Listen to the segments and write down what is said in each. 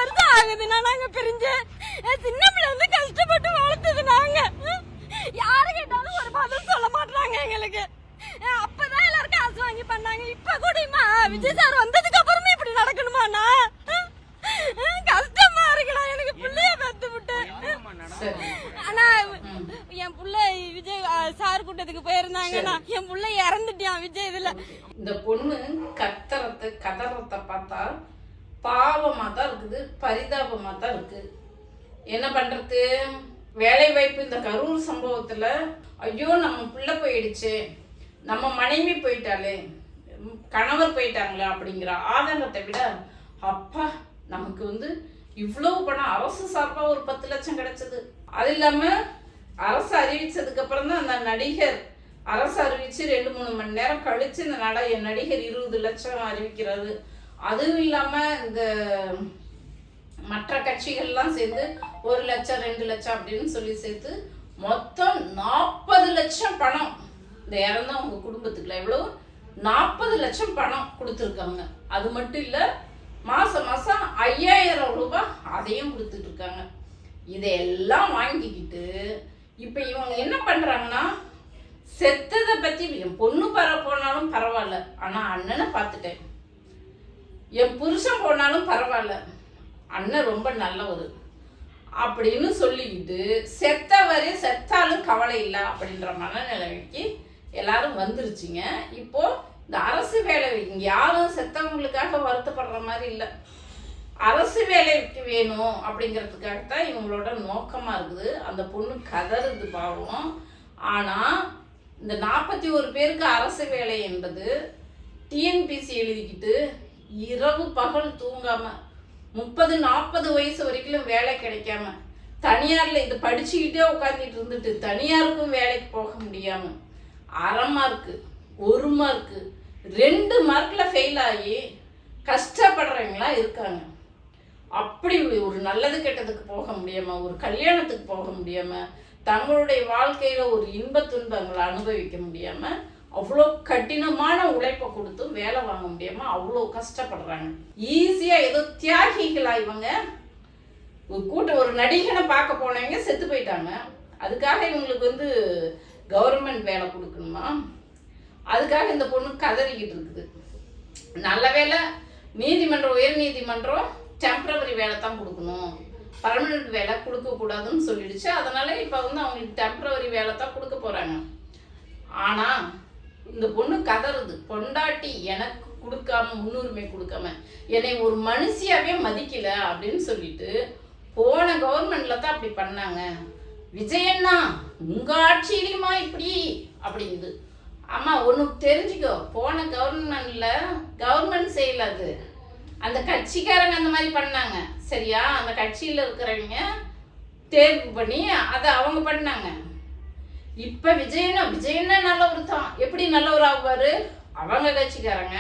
வருஷம் ஆகுதுண்ணா நாங்க பிரிஞ்சு. சின்ன பிள்ளை வந்து கஷ்டப்பட்டு வளர்த்தது நாங்க. யாரு கேட்டாலும் ஒரு பதில் சொல்ல மாட்டாங்க எங்களுக்கு. அப்பதான் எல்லாரும் காசு வாங்கி பண்ணாங்க. இப்ப கூடமா விஜய் சார் வந்ததுக்கு அப்புறமே இப்படி நடக்கணுமாண்ணா? கஷ்டமா இருக்கலாம் எனக்கு. பிள்ளைய பெத்து விட்டு ஆனா என் புள்ள விஜய் சார் கூட்டத்துக்கு போயிருந்தாங்கன்னா என் புள்ள இறந்துட்டான் விஜய் இதுல. இந்த பொண்ணு கதறத்தை பார்த்தா பாவமா தான் இருக்குது, பரிதாபமா தான் இருக்கு. என்ன பண்றது? வேலை வாய்ப்பு இந்த கரூர் சம்பவத்துல ஐயோ நம்ம பிள்ளை போயிடுச்சு, நம்ம மனைவி போயிட்டாலே, கணவர் போயிட்டாங்களே அப்படிங்கிற ஆதங்கத்தை விட அப்பா நமக்கு வந்து இவ்வளவு பணம் அரசு சார்பா ஒரு 10 லட்சம் கிடைச்சது. அது இல்லாம அரசு அறிவிச்சதுக்கு அப்புறம் தான் அந்த நடிகர் அரசு அறிவிச்சு 2-3 மணி நேரம் கழிச்சு இந்த நடிகர் 20 லட்சம் அறிவிக்கிறது. அதுவும் இல்லாம இந்த மற்ற கட்சிகள்லாம் சேர்ந்து 1 லட்சம் 2 லட்சம் அப்படின்னு சொல்லி சேர்த்து மொத்தம் 40 லட்சம் பணம் இந்த இறந்தவங்க குடும்பத்துக்குள்ள எவ்வளவு 40 லட்சம் பணம் கொடுத்துருக்காங்க. அது மட்டும் இல்ல மாசம் 5000 ரூபாய் அதையும் கொடுத்துட்டு இருக்காங்க. இதையெல்லாம் வாங்கிக்கிட்டு இப்ப இவங்க என்ன பண்றாங்கன்னா, செத்ததை பத்தி என் பொண்ணு போனாலும் பரவாயில்ல, ஆனா அண்ணனை பார்த்துட்டேன், என் புருஷன் போனாலும் பரவாயில்ல, அண்ணன் ரொம்ப நல்லவர் அப்படின்னு சொல்லிக்கிட்டு செத்தாலும் கவலை இல்லை அப்படின்ற மனநிலைக்கு எல்லாரும் வந்துருச்சுங்க. இப்போ இந்த அரசு வேலை இங்க யாரும் செத்தவங்களுக்காக வருத்தப்படுற மாதிரி இல்லை, அரசு வேலைக்கு வேணும் அப்படிங்கிறதுக்காகத்தான் இவங்களோட நோக்கமா இருக்குது. அந்த பொண்ணு கதறுது பாவம். ஆனா இந்த 41 பேருக்கு அரசு வேலை என்பது டிஎன்பிசி எழுதிக்கிட்டு இரவு பகல் தூங்காம 30-40 வயசு வரைக்கும் வேலை கிடைக்காம தனியார்ல இது படிச்சுக்கிட்டே உட்காந்துட்டு இருந்துட்டு தனியாருக்கும் வேலைக்கு போக முடியாம 1/2 மார்க்கு 1 மார்க்கு 2 மார்க்ல ஃபெயில் ஆகி கஷ்டப்படுறவங்களா இருக்காங்க. அப்படி ஒரு நல்லது கெட்டதுக்கு போக முடியாம, ஒரு கல்யாணத்துக்கு போக முடியாம, தங்களுடைய வாழ்க்கையில ஒரு இன்ப துன்பங்களை அனுபவிக்க முடியாம, அவ்வளோ கடினமான உழைப்பை கொடுத்து வேலை வாங்க முடியாம அவ்வளோ கஷ்டப்படுறாங்க. ஈஸியா ஏதோ தியாகிகளா இவங்க. ஒரு நடிகனை பார்க்க போனவங்க செத்து போயிட்டாங்க, அதுக்காக இவங்களுக்கு வந்து கவர்மெண்ட் வேலை கொடுக்கணுமா? அதுக்காக இந்த பொண்ணு கதறிக்கிட்டு இருக்குது. நல்ல வேலை நீதிமன்றம், உயர் நீதிமன்றம் டெம்பரவரி வேலை தான் கொடுக்கணும், பர்மனன்ட் வேலை கொடுக்க கூடாதுன்னு சொல்லிடுச்சு. அதனால இப்ப வந்து அவங்களுக்கு டெம்பரவரி வேலை தான் கொடுக்க போறாங்க. ஆனா இந்த பொண்ணு கதறுது, பொண்டாட்டி எனக்கு கொடுக்காம, முன்னுரிமை கொடுக்காம, என்னை ஒரு மனுஷியாவே மதிக்கல அப்படின்னு சொல்லிட்டு போன கவர்மெண்ட்ல தான் அப்படி பண்ணாங்க. விஜயண்ணா உங்க ஆட்சியிலுமா இப்படி அப்படிங்குது. ஆமா, ஒண்ணு தெரிஞ்சுக்கோ, போன கவர்மெண்ட்ல கவர்மெண்ட் செய்யல, அது அந்த கட்சிக்காரங்க அந்த மாதிரி பண்ணாங்க. சரியா? அந்த கட்சியில இருக்கிறவங்க தேர்வு பண்ணி அதை அவங்க பண்ணாங்க. இப்ப விஜயண்ணா நல்லவர் தான். எப்படி நல்லவர் ஆகுவாரு? அவங்க கட்சிக்காரங்க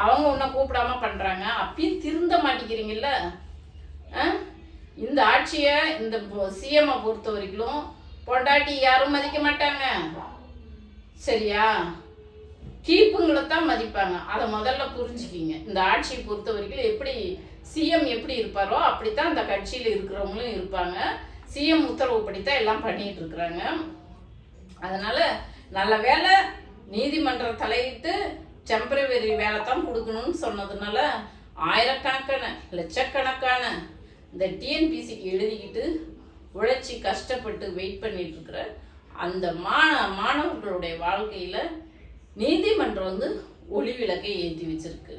அவங்க உன்னை கூப்பிடாம பண்றாங்க, அப்பயும் திருந்த மாட்டேங்கிறீங்கல்ல. இந்த ஆட்சியை இந்த சிஎம் பொறுத்த வரைக்கும் பொண்டாட்டி யாரும் மதிக்க மாட்டாங்க. சரியா? கீப்புங்களை தான் மதிப்பாங்க. அதை முதல்ல புரிஞ்சுக்கிங்க. இந்த ஆட்சியை பொறுத்த வரைக்கும் எப்படி சிஎம் எப்படி இருப்பாரோ அப்படித்தான் இந்த கட்சியில இருக்கிறவங்களும் இருப்பாங்க. சிஎம் உத்தரவுப்படித்தான் எல்லாம் பண்ணிட்டு இருக்கிறாங்க. அதனால நல்ல வேலை நீதிமன்றம் தலையிட்டு டெம்பரவரி வேலை தான் கொடுக்கணும்னு சொன்னதுனால ஆயிரக்கணக்கான லட்சக்கணக்கான இந்த டிஎன்பிசிக்கு எழுதிக்கிட்டு உழைச்சி கஷ்டப்பட்டு வெயிட் பண்ணிட்டு இருக்கிற அந்த மாணவர்களுடைய வாழ்க்கையில நீதிமன்றம் வந்து ஒளி விளக்கை ஏற்றி வச்சிருக்கு.